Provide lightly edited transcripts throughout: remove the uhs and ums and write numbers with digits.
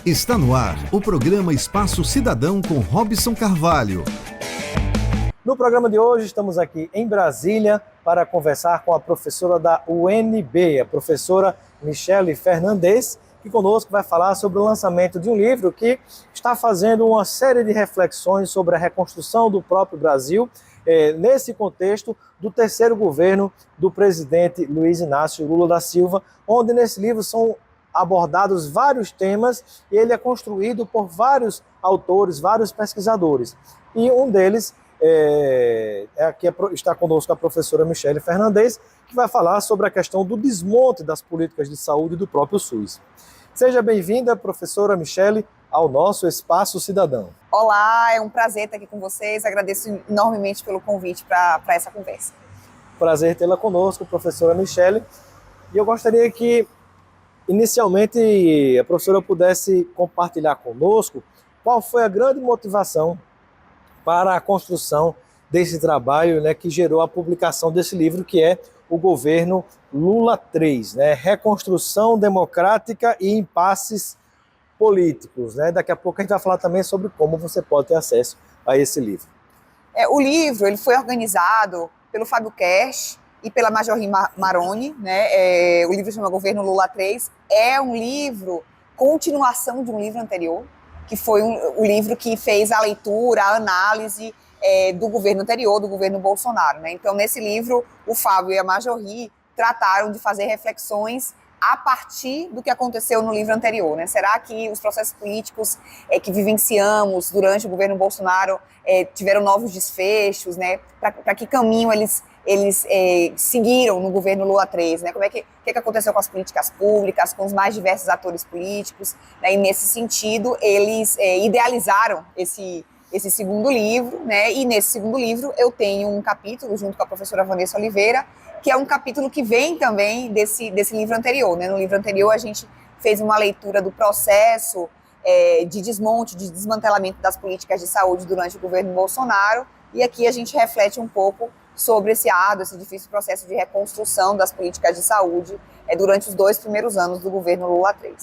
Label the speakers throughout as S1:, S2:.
S1: Está no ar o programa Espaço Cidadão com Robson Carvalho.
S2: No programa de hoje estamos aqui em Brasília para conversar com a professora da UNB, a professora Michele Fernandes, que conosco vai falar sobre o lançamento de um livro que está fazendo uma série de reflexões sobre a reconstrução do próprio Brasil, nesse contexto do terceiro governo do presidente Luiz Inácio Lula da Silva, onde nesse livro são abordados vários temas e ele é construído por vários autores, vários pesquisadores. E um deles está conosco a professora Michele Fernandes, que vai falar sobre a questão do desmonte das políticas de saúde do próprio SUS. Seja bem-vinda, professora Michele, ao nosso Espaço Cidadão.
S3: Olá, é um prazer estar aqui com vocês, agradeço enormemente pelo convite para essa conversa.
S2: Prazer tê-la conosco, professora Michele, e eu gostaria que inicialmente a professora pudesse compartilhar conosco qual foi a grande motivação para a construção desse trabalho, que gerou a publicação desse livro, que é o governo Lula III, Reconstrução Democrática e Impasses Políticos. Daqui a pouco a gente vai falar também sobre como você pode ter acesso a esse livro.
S3: O livro ele foi organizado pelo Fábio Kersh e pela Marjorie Maroni, o livro chama Governo Lula III, é um livro, continuação de um livro anterior, que foi o livro que fez a leitura, a análise do governo anterior, do governo Bolsonaro. Então, nesse livro, o Fábio e a Marjorie trataram de fazer reflexões a partir do que aconteceu no livro anterior. Será que os processos políticos que vivenciamos durante o governo Bolsonaro tiveram novos desfechos? Para que caminho eles seguiram no governo Lula III? Como é que aconteceu com as políticas públicas, com os mais diversos atores políticos? E nesse sentido, eles idealizaram esse segundo livro, e nesse segundo livro eu tenho um capítulo, junto com a professora Vanessa Oliveira, que é um capítulo que vem também desse livro anterior. No livro anterior a gente fez uma leitura do processo de desmonte, de desmantelamento das políticas de saúde durante o governo Bolsonaro, e aqui a gente reflete um pouco sobre esse difícil processo de reconstrução das políticas de saúde durante os 2 primeiros anos do governo Lula III.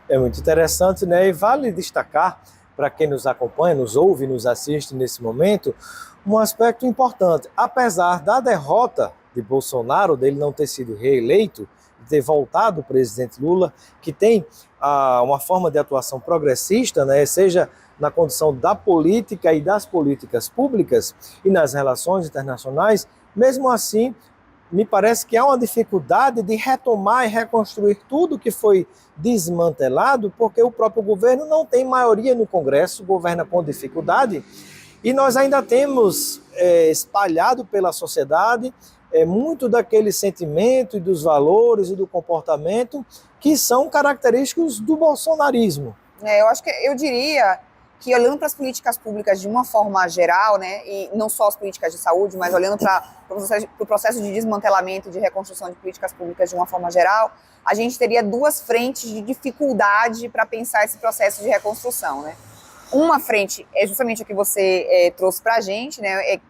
S2: É muito interessante, e vale destacar, para quem nos acompanha, nos ouve, nos assiste nesse momento, um aspecto importante. Apesar da derrota de Bolsonaro, dele não ter sido reeleito, de ter voltado o presidente Lula, que tem uma forma de atuação progressista, seja na condição da política e das políticas públicas e nas relações internacionais, mesmo assim, me parece que há uma dificuldade de retomar e reconstruir tudo que foi desmantelado, porque o próprio governo não tem maioria no Congresso, governa com dificuldade, e nós ainda temos espalhado pela sociedade muito daquele sentimento e dos valores e do comportamento que são característicos do bolsonarismo.
S3: Eu diria que olhando para as políticas públicas de uma forma geral, e não só as políticas de saúde, mas olhando para o processo de desmantelamento, de reconstrução de políticas públicas de uma forma geral, a gente teria 2 frentes de dificuldade para pensar esse processo de reconstrução. Uma frente é justamente o que você trouxe para a gente,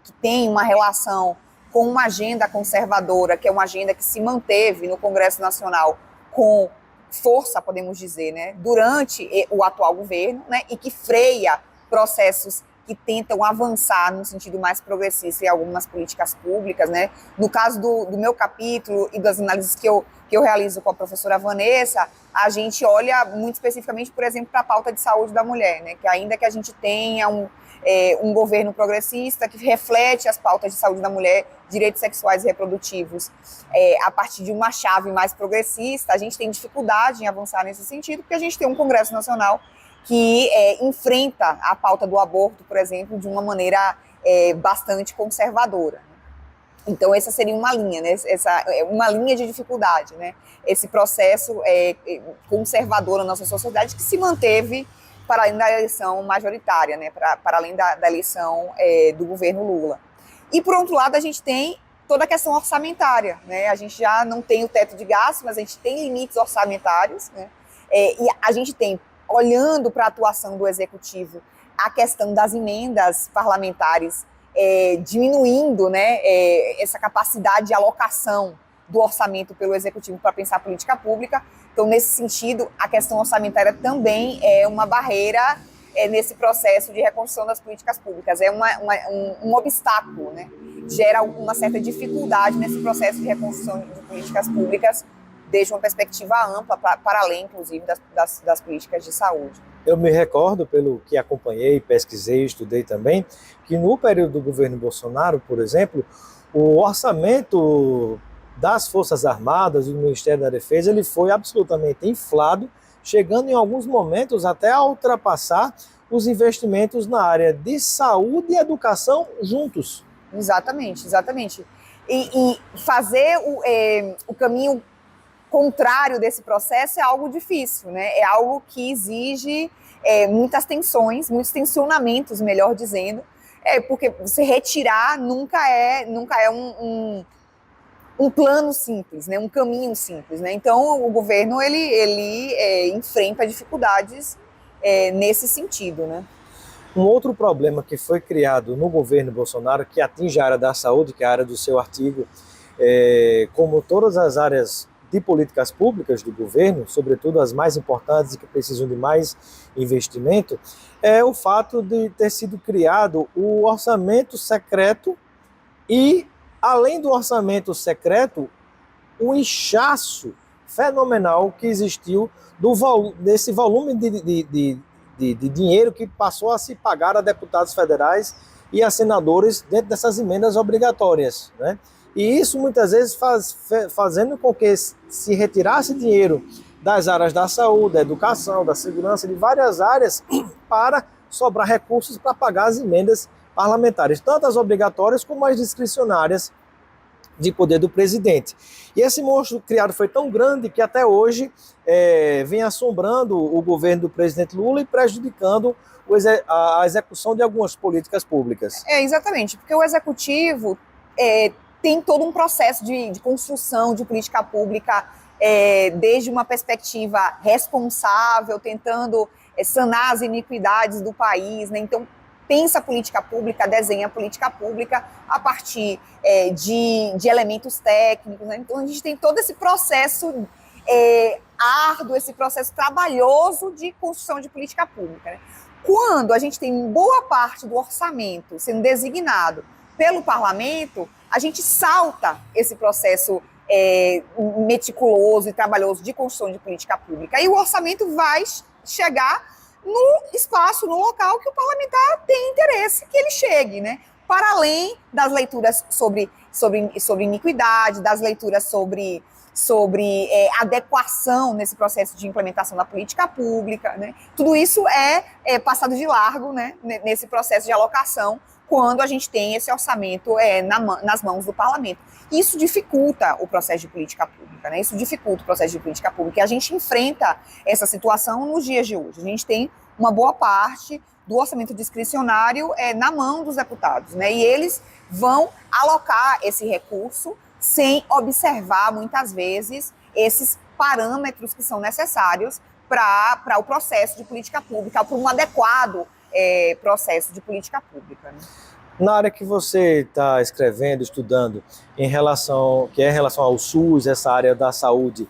S3: que tem uma relação com uma agenda conservadora, que é uma agenda que se manteve no Congresso Nacional com força, podemos dizer, durante o atual governo, e que freia processos que tentam avançar no sentido mais progressista em algumas políticas públicas. No caso do meu capítulo e das análises que eu realizo com a professora Vanessa, a gente olha muito especificamente, por exemplo, para a pauta de saúde da mulher, que ainda que a gente tenha um governo progressista que reflete as pautas de saúde da mulher, direitos sexuais e reprodutivos, a partir de uma chave mais progressista, a gente tem dificuldade em avançar nesse sentido, porque a gente tem um Congresso Nacional que enfrenta a pauta do aborto, por exemplo, de uma maneira bastante conservadora. Então, essa seria uma linha, uma linha de dificuldade, Esse processo conservador na nossa sociedade que se manteve para além da eleição majoritária, para além da eleição do governo Lula. E, por outro lado, a gente tem toda a questão orçamentária. A gente já não tem o teto de gastos, mas a gente tem limites orçamentários. E a gente tem, olhando para a atuação do Executivo, a questão das emendas parlamentares diminuindo essa capacidade de alocação do orçamento pelo Executivo para pensar a política pública, Então, nesse sentido, a questão orçamentária também é uma barreira nesse processo de reconstrução das políticas públicas. É um obstáculo, né? Gera uma certa dificuldade nesse processo de reconstrução de políticas públicas, desde uma perspectiva ampla, para além, inclusive, das políticas de saúde.
S2: Eu me recordo, pelo que acompanhei, pesquisei, estudei também, que no período do governo Bolsonaro, por exemplo, o orçamento das Forças Armadas, do Ministério da Defesa, ele foi absolutamente inflado, chegando em alguns momentos até a ultrapassar os investimentos na área de saúde e educação juntos.
S3: Exatamente, exatamente. E fazer o caminho contrário desse processo é algo difícil, né? É algo que exige muitas tensões, muitos tensionamentos, melhor dizendo, porque se retirar nunca é um plano simples, né? Um caminho simples, né? Então o governo ele enfrenta dificuldades nesse sentido, né?
S2: Um outro problema que foi criado no governo Bolsonaro, que atinge a área da saúde, que é a área do seu artigo, como todas as áreas de políticas públicas do governo, sobretudo as mais importantes e que precisam de mais investimento, é o fato de ter sido criado o orçamento secreto e, além do orçamento secreto, o inchaço fenomenal que existiu desse volume de dinheiro que passou a se pagar a deputados federais e a senadores dentro dessas emendas obrigatórias, né? E isso muitas vezes fazendo com que se retirasse dinheiro das áreas da saúde, da educação, da segurança, de várias áreas, para sobrar recursos para pagar as emendas parlamentares, tanto as obrigatórias como as discricionárias de poder do presidente. E esse monstro criado foi tão grande que até hoje vem assombrando o governo do presidente Lula e prejudicando a execução de algumas políticas públicas.
S3: Exatamente, porque o executivo tem todo um processo de construção de política pública, desde uma perspectiva responsável, tentando sanar as iniquidades do país, né? Então, pensa a política pública, desenha a política pública a partir de elementos técnicos, né? Então, a gente tem todo esse processo árduo, esse processo trabalhoso de construção de política pública, né? Quando a gente tem boa parte do orçamento sendo designado pelo parlamento, a gente salta esse processo meticuloso e trabalhoso de construção de política pública. E o orçamento vai chegar no espaço, no local que o parlamentar tem interesse que ele chegue, né? Para além das leituras sobre iniquidade, das leituras sobre adequação nesse processo de implementação da política pública, né? Tudo isso é passado de largo, né? Nesse processo de alocação, quando a gente tem esse orçamento nas mãos do parlamento. Isso dificulta o processo de política pública, né? Isso dificulta o processo de política pública. E a gente enfrenta essa situação nos dias de hoje. A gente tem uma boa parte do orçamento discricionário na mão dos deputados, né? E eles vão alocar esse recurso sem observar, muitas vezes, esses parâmetros que são necessários para o processo de política pública, para um adequado processo de política pública, né?
S2: Na área que você está escrevendo, estudando, em relação ao SUS, essa área da saúde,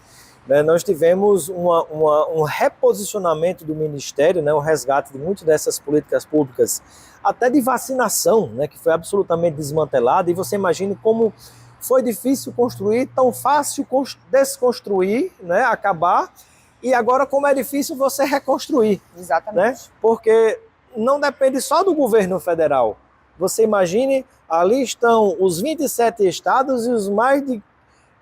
S2: né, nós tivemos um reposicionamento do Ministério, né, um resgate de muitas dessas políticas públicas, até de vacinação, né, que foi absolutamente desmantelada, e você imagina como foi difícil construir, tão fácil desconstruir, né, acabar, e agora como é difícil você reconstruir.
S3: Exatamente.
S2: Né, porque não depende só do governo federal. Você imagine, ali estão os 27 estados e os mais de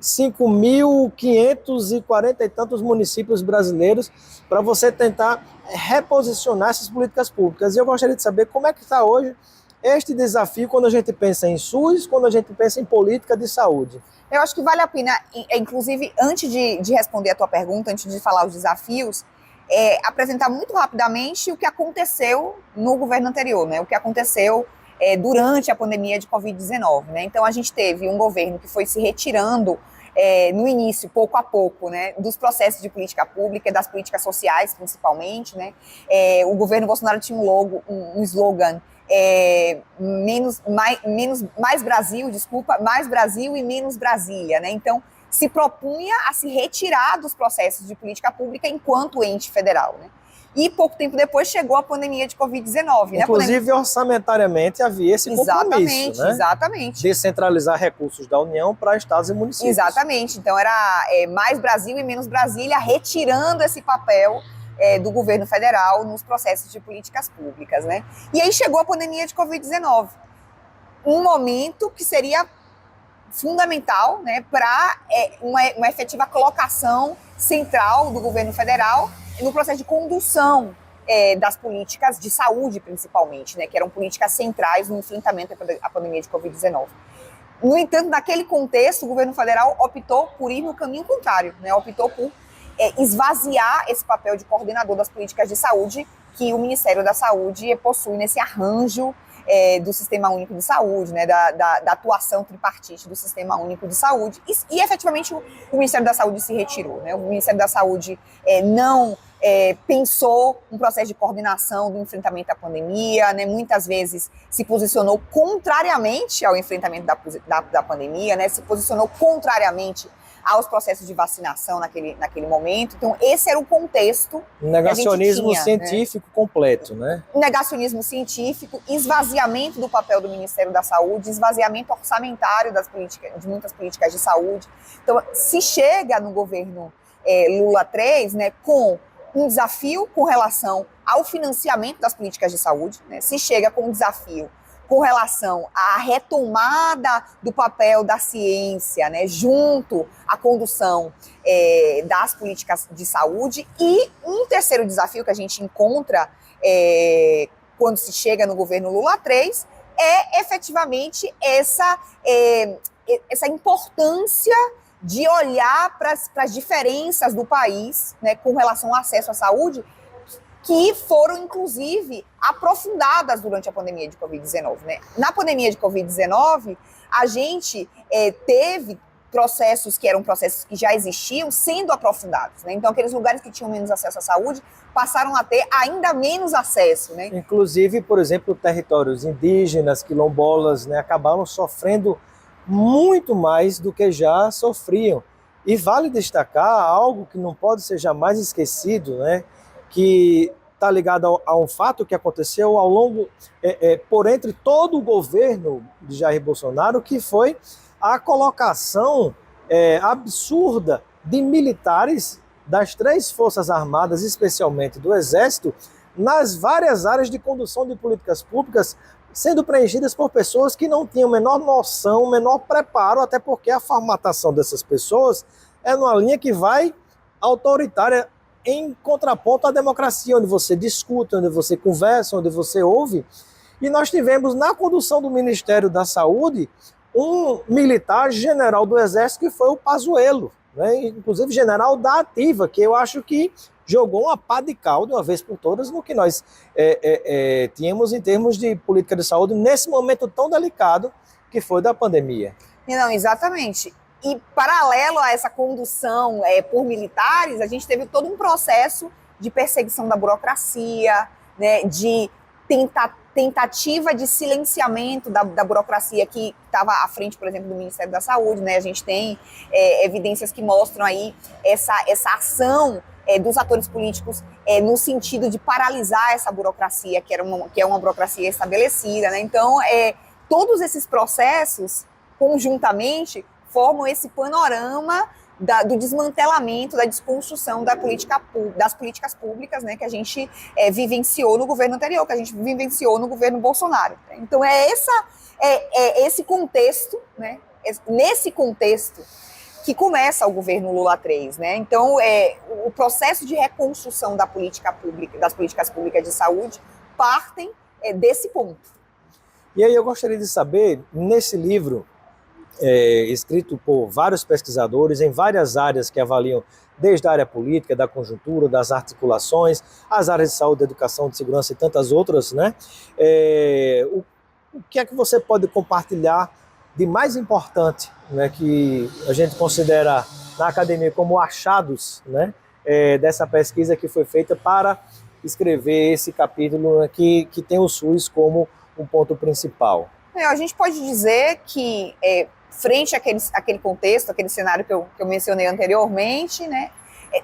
S2: 5.540 e tantos municípios brasileiros para você tentar reposicionar essas políticas públicas. E eu gostaria de saber como é que está hoje este desafio quando a gente pensa em SUS, quando a gente pensa em política de saúde.
S3: Eu acho que vale a pena, inclusive, antes de responder a tua pergunta, antes de falar os desafios, apresentar muito rapidamente o que aconteceu no governo anterior, né? O que aconteceu durante a pandemia de Covid-19, né? Então, a gente teve um governo que foi se retirando no início, pouco a pouco, né, dos processos de política pública, das políticas sociais, principalmente, né? O governo Bolsonaro tinha um slogan, mais Brasil e menos Brasília, né? Então, se propunha a se retirar dos processos de política pública enquanto ente federal, né? E pouco tempo depois chegou a pandemia de Covid-19.
S2: Inclusive, orçamentariamente, havia esse compromisso, né?
S3: Exatamente.
S2: Descentralizar recursos da União para estados e municípios.
S3: Exatamente. Então, era mais Brasil e menos Brasília, retirando esse papel do governo federal nos processos de políticas públicas, né? E aí chegou a pandemia de Covid-19. Um momento que seria fundamental, né, para uma efetiva colocação central do governo federal no processo de condução das políticas de saúde, principalmente, né, que eram políticas centrais no enfrentamento à pandemia de Covid-19. No entanto, naquele contexto, o governo federal optou por ir no caminho contrário, né, optou por esvaziar esse papel de coordenador das políticas de saúde que o Ministério da Saúde possui nesse arranjo do Sistema Único de Saúde, né, da atuação tripartite do Sistema Único de Saúde, e efetivamente o Ministério da Saúde se retirou, né? O Ministério da Saúde não pensou um processo de coordenação do enfrentamento à pandemia, né? Muitas vezes se posicionou contrariamente ao enfrentamento da pandemia, né? Se posicionou contrariamente aos processos de vacinação naquele momento. Então, esse era o contexto.
S2: Negacionismo
S3: que a gente tinha,
S2: científico, né? Completo, né?
S3: Negacionismo científico, esvaziamento do papel do Ministério da Saúde, esvaziamento orçamentário de muitas políticas de saúde. Então, se chega no governo Lula III, né, com um desafio com relação ao financiamento das políticas de saúde, né? Se chega com um desafio com relação à retomada do papel da ciência, né, junto à condução das políticas de saúde, e um terceiro desafio que a gente encontra quando se chega no governo Lula III é efetivamente essa importância de olhar para as diferenças do país, né, com relação ao acesso à saúde, que foram, inclusive, aprofundadas durante a pandemia de Covid-19, né? Na pandemia de Covid-19, a gente teve processos que eram processos que já existiam sendo aprofundados, né? Então, aqueles lugares que tinham menos acesso à saúde passaram a ter ainda menos acesso, né?
S2: Inclusive, por exemplo, territórios indígenas, quilombolas, né, acabaram sofrendo muito mais do que já sofriam. E vale destacar algo que não pode ser jamais esquecido, né, que está ligado a um fato que aconteceu ao longo, por entre todo o governo de Jair Bolsonaro, que foi a colocação absurda de militares das 3 Forças Armadas, especialmente do Exército, nas várias áreas de condução de políticas públicas, sendo preenchidas por pessoas que não tinham menor noção, menor preparo, até porque a formatação dessas pessoas é numa linha que vai autoritária, em contraponto à democracia, onde você discute, onde você conversa, onde você ouve. E nós tivemos na condução do Ministério da Saúde um militar general do Exército que foi o Pazuello, né? Inclusive general da ativa, que eu acho que jogou uma pá de cal de uma vez por todas no que nós tínhamos em termos de política de saúde nesse momento tão delicado que foi da pandemia.
S3: Não, exatamente. E paralelo a essa condução por militares, a gente teve todo um processo de perseguição da burocracia, né, de tentativa de silenciamento da burocracia que estava à frente, por exemplo, do Ministério da Saúde, né? A gente tem evidências que mostram aí essa ação dos atores políticos no sentido de paralisar essa burocracia, que é uma burocracia estabelecida, né? Então, todos esses processos, conjuntamente, formam esse panorama do desmantelamento, da desconstrução das políticas públicas, né, que a gente vivenciou no governo anterior, que a gente vivenciou no governo Bolsonaro. Então, esse contexto, né, nesse contexto que começa o governo Lula III, né? Então, o processo de reconstrução das políticas públicas de saúde partem desse ponto.
S2: E aí eu gostaria de saber, nesse livro, escrito por vários pesquisadores em várias áreas que avaliam desde a área política, da conjuntura, das articulações, as áreas de saúde, educação, de segurança e tantas outras, né? O que é que você pode compartilhar de mais importante, né, que a gente considera na academia como achados, né, dessa pesquisa que foi feita para escrever esse capítulo, né, que tem o SUS como um ponto principal?
S3: A gente pode dizer que frente àquele contexto, aquele cenário que eu mencionei anteriormente, né,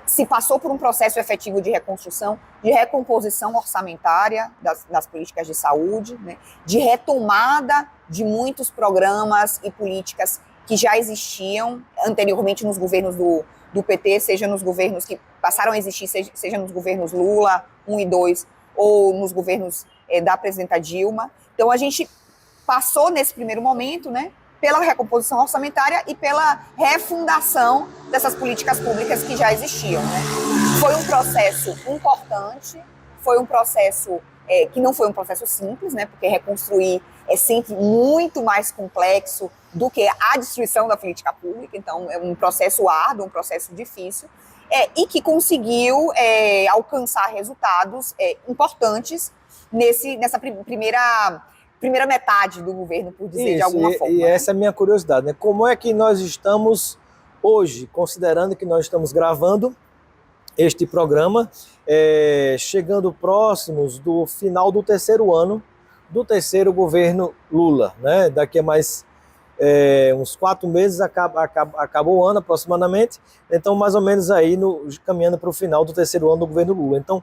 S3: se passou por um processo efetivo de reconstrução, de recomposição orçamentária das políticas de saúde, né, de retomada de muitos programas e políticas que já existiam anteriormente nos governos do PT, seja nos governos que passaram a existir, seja nos governos Lula 1 e 2, ou nos governos da presidenta Dilma. Então, a gente passou nesse primeiro momento, né, pela recomposição orçamentária e pela refundação dessas políticas públicas que já existiam, né? Foi um processo importante, foi um processo que não foi um processo simples, né? Porque reconstruir é sempre muito mais complexo do que a destruição da política pública, então é um processo árduo, um processo difícil, e que conseguiu alcançar resultados importantes nessa primeira metade do governo, por dizer de alguma forma.
S2: E essa é a minha curiosidade, né? Como é que nós estamos hoje, considerando que nós estamos gravando este programa, chegando próximos do final do terceiro ano do terceiro governo Lula, né? Daqui a mais uns 4 meses acabou o ano aproximadamente, então mais ou menos aí caminhando para o final do terceiro ano do governo Lula. Então,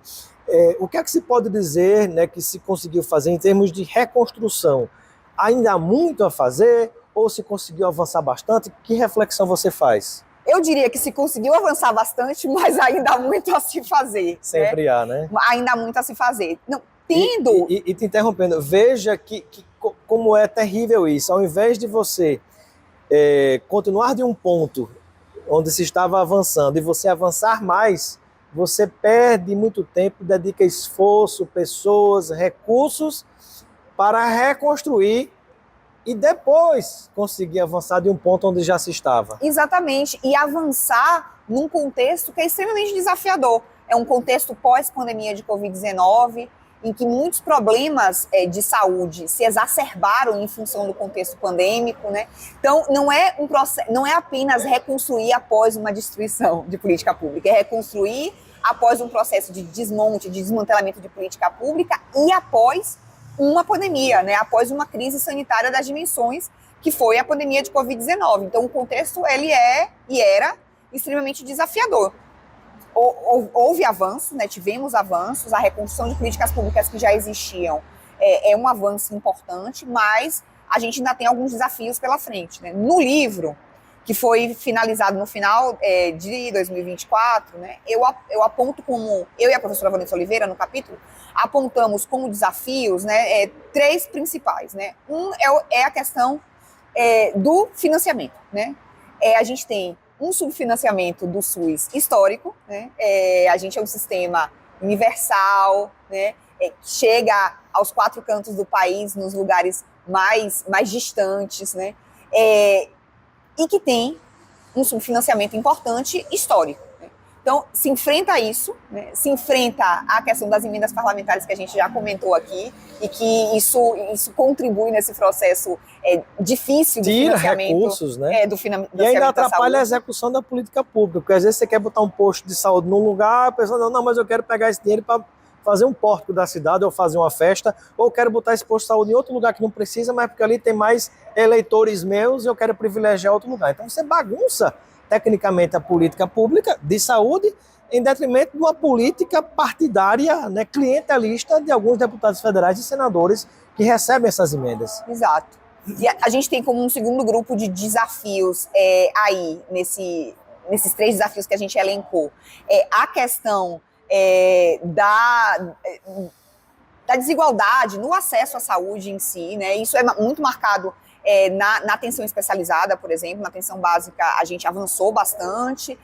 S2: o que é que se pode dizer, né, que se conseguiu fazer em termos de reconstrução? Ainda há muito a fazer ou se conseguiu avançar bastante? Que reflexão você faz?
S3: Eu diria que se conseguiu avançar bastante, mas ainda há muito a se fazer.
S2: Sempre há, né?
S3: Ainda há muito a se fazer. Não, tendo...
S2: E te interrompendo, veja como é terrível isso. Ao invés de você continuar de um ponto onde se estava avançando e você avançar mais, você perde muito tempo, dedica esforço, pessoas, recursos para reconstruir e depois conseguir avançar de um ponto onde já se estava.
S3: Exatamente, e avançar num contexto que é extremamente desafiador. É um contexto pós-pandemia de Covid-19, em que muitos problemas de saúde se exacerbaram em função do contexto pandêmico, né? Então, não é apenas reconstruir após uma destruição de política pública, é reconstruir após um processo de desmonte, de desmantelamento de política pública e após uma pandemia, né? Após uma crise sanitária das dimensões que foi a pandemia de Covid-19. Então, o contexto, ele era extremamente desafiador. Houve avanços, né? Tivemos avanços, a reconstrução de políticas públicas que já existiam é um avanço importante, mas a gente ainda tem alguns desafios pela frente, né? No livro, que foi finalizado no final de 2024, né, eu aponto como, eu e a professora Vanessa Oliveira, no capítulo, apontamos como desafios, né, 3 principais. Né? Um é a questão do financiamento. Né? A gente tem um subfinanciamento do SUS histórico, né? A gente é um sistema universal, né? Que chega aos 4 cantos do país, nos lugares mais distantes, né? E que tem um subfinanciamento importante histórico. Né? Então, se enfrenta isso, né? Se enfrenta a questão das emendas parlamentares que a gente já comentou aqui, e que isso contribui nesse processo difícil do financiamento. Tira recursos,
S2: né? E ainda atrapalha a execução da política pública, porque às vezes você quer botar um posto de saúde num lugar, a pessoa não, mas eu quero pegar esse dinheiro para fazer um pórtico da cidade ou fazer uma festa, ou quero botar esse posto de saúde em outro lugar que não precisa, mas porque ali tem mais eleitores meus e eu quero privilegiar outro lugar. Então você bagunça tecnicamente a política pública de saúde em detrimento de uma política partidária, né, clientelista de alguns deputados federais e senadores que recebem essas emendas.
S3: Exato. E a gente tem como um segundo grupo de desafios aí, nesses 3 desafios que a gente elencou. A questão da desigualdade no acesso à saúde em si, né? Isso é muito marcado na atenção especializada, por exemplo. Na atenção básica a gente avançou bastante.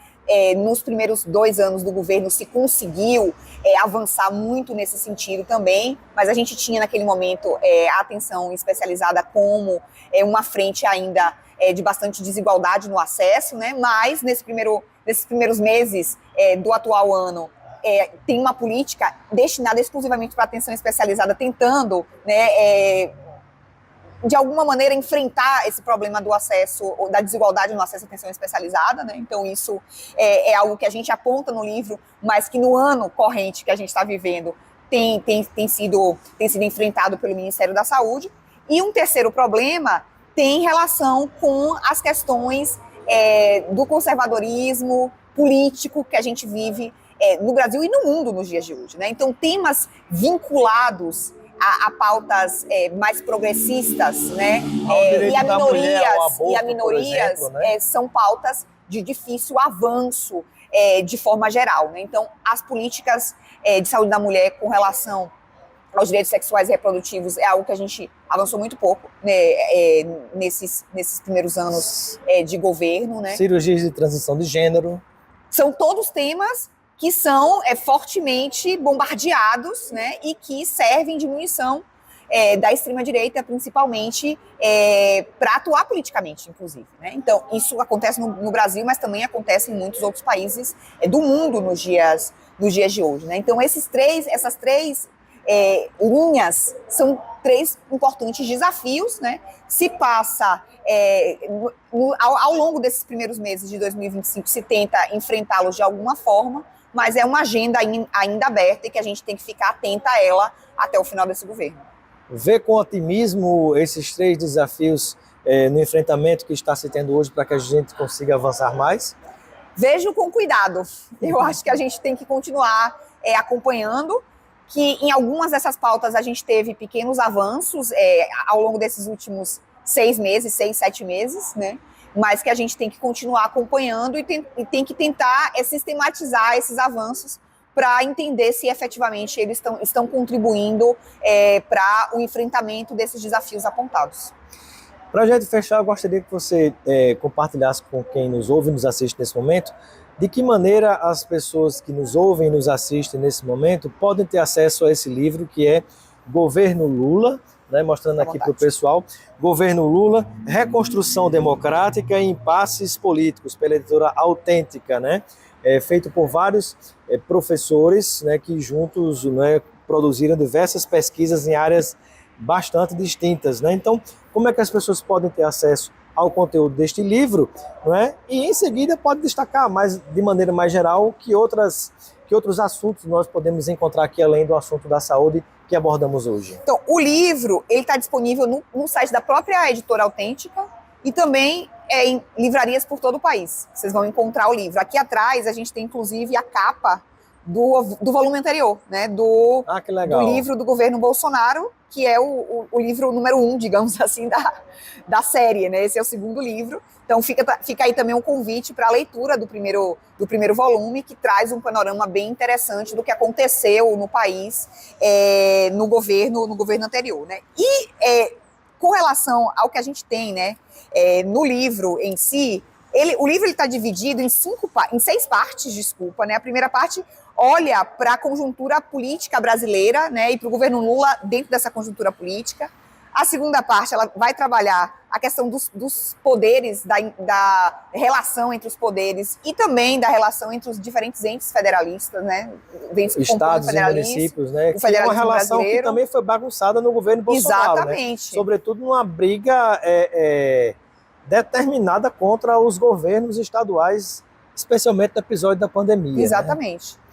S3: Nos primeiros 2 anos do governo se conseguiu avançar muito nesse sentido também, mas a gente tinha naquele momento a atenção especializada como uma frente ainda de bastante desigualdade no acesso, né? Mas nesses primeiros meses do atual ano, tem uma política destinada exclusivamente para atenção especializada, tentando, né, de alguma maneira, enfrentar esse problema do acesso, da desigualdade no acesso à atenção especializada. Né? Então, isso é algo que a gente aponta no livro, mas que no ano corrente que a gente está vivendo tem sido enfrentado pelo Ministério da Saúde. E um terceiro problema tem relação com as questões do conservadorismo político que a gente vive no Brasil e no mundo nos dias de hoje, né? Então, temas vinculados a pautas mais progressistas, né? E a minorias, exemplo, né? São pautas de difícil avanço de forma geral, né? Então, as políticas de saúde da mulher com relação aos direitos sexuais e reprodutivos é algo que a gente avançou muito pouco, né, nesses primeiros anos de governo, né?
S2: Cirurgias de transição de gênero.
S3: São todos temas que são fortemente bombardeados, né, e que servem de munição da extrema-direita, principalmente para atuar politicamente, inclusive, né? Então, isso acontece no Brasil, mas também acontece em muitos outros países do mundo nos dias de hoje, né? Então, essas três linhas são três importantes desafios, né? Se passa, ao longo desses primeiros meses de 2025, se tenta enfrentá-los de alguma forma, mas é uma agenda ainda aberta e que a gente tem que ficar atenta a ela até o final desse governo.
S2: Vê com otimismo esses três desafios no enfrentamento que está se tendo hoje para que a gente consiga avançar mais?
S3: Vejo com cuidado. Eu acho que a gente tem que continuar acompanhando, que em algumas dessas pautas a gente teve pequenos avanços ao longo desses últimos 6 meses, 6, 7 meses, né? Mas que a gente tem que continuar acompanhando e tem que tentar sistematizar esses avanços para entender se efetivamente eles estão contribuindo para o enfrentamento desses desafios apontados.
S2: Para a gente fechar, eu gostaria que você compartilhasse com quem nos ouve e nos assiste nesse momento, de que maneira as pessoas que nos ouvem e nos assistem nesse momento podem ter acesso a esse livro que é Governo Lula, né, mostrando aqui para o pessoal, Governo Lula, Reconstrução Democrática e Impasses Políticos, pela editora Autêntica, né, feito por vários professores, né, que juntos, né, produziram diversas pesquisas em áreas bastante distintas, né? Então, como é que as pessoas podem ter acesso ao conteúdo deste livro, não é? E em seguida pode destacar de maneira mais geral que outros assuntos nós podemos encontrar aqui além do assunto da saúde que abordamos hoje.
S3: Então, o livro ele está disponível no site da própria editora Autêntica e também em livrarias por todo o país. Vocês vão encontrar o livro. Aqui atrás a gente tem inclusive a capa do volume anterior, né? Do livro do governo Bolsonaro, que é o livro número 1, digamos assim, da série, né? Esse é o segundo livro. Então fica aí também um convite para a leitura do primeiro volume, que traz um panorama bem interessante do que aconteceu no país no governo anterior, né? E com relação ao que a gente tem, né, no livro em si, o livro está dividido em 6 partes, desculpa, né? A primeira parte olha para a conjuntura política brasileira, né, e para o governo Lula dentro dessa conjuntura política. A segunda parte ela vai trabalhar a questão dos poderes, da relação entre os poderes e também da relação entre os diferentes entes federalistas, né?
S2: Estados e municípios, né? Que é uma relação brasileiro. Que também foi bagunçada no governo Bolsonaro.
S3: Exatamente.
S2: Né? Sobretudo numa briga determinada contra os governos estaduais, especialmente no episódio da pandemia.
S3: Exatamente.
S2: Né?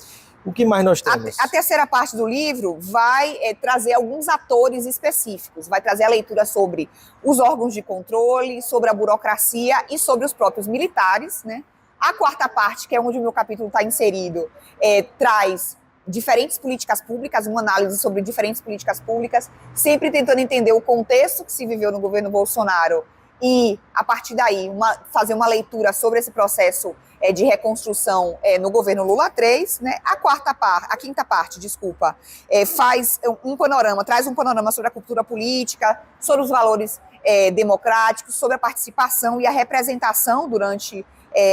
S2: O que mais nós temos?
S3: A terceira parte do livro vai trazer alguns atores específicos, vai trazer a leitura sobre os órgãos de controle, sobre a burocracia e sobre os próprios militares, né? A quarta parte, que é onde o meu capítulo está inserido, traz diferentes políticas públicas, uma análise sobre diferentes políticas públicas, sempre tentando entender o contexto que se viveu no governo Bolsonaro e, a partir daí, fazer uma leitura sobre esse processo de reconstrução no governo Lula III, né? A quinta parte, faz traz um panorama sobre a cultura política, sobre os valores democráticos, sobre a participação e a representação durante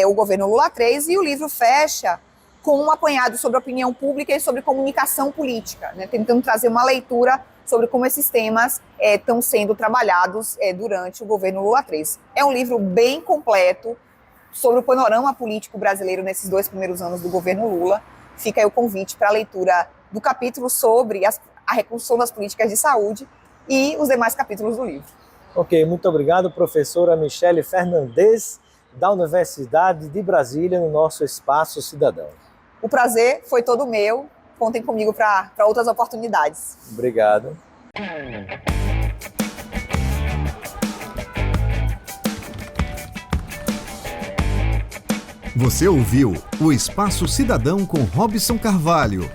S3: o governo Lula III, e o livro fecha com um apanhado sobre a opinião pública e sobre comunicação política, né? Tentando trazer uma leitura sobre como esses temas estão sendo trabalhados durante o governo Lula III. É um livro bem completo sobre o panorama político brasileiro nesses 2 primeiros anos do governo Lula. Fica aí o convite para a leitura do capítulo sobre a reconstrução das políticas de saúde e os demais capítulos do livro.
S2: Ok, muito obrigado, professora Michele Fernandes, da Universidade de Brasília, no nosso Espaço Cidadão.
S3: O prazer foi todo meu. Contem comigo para outras oportunidades.
S2: Obrigado.
S1: Você ouviu o Espaço Cidadão com Robson Carvalho.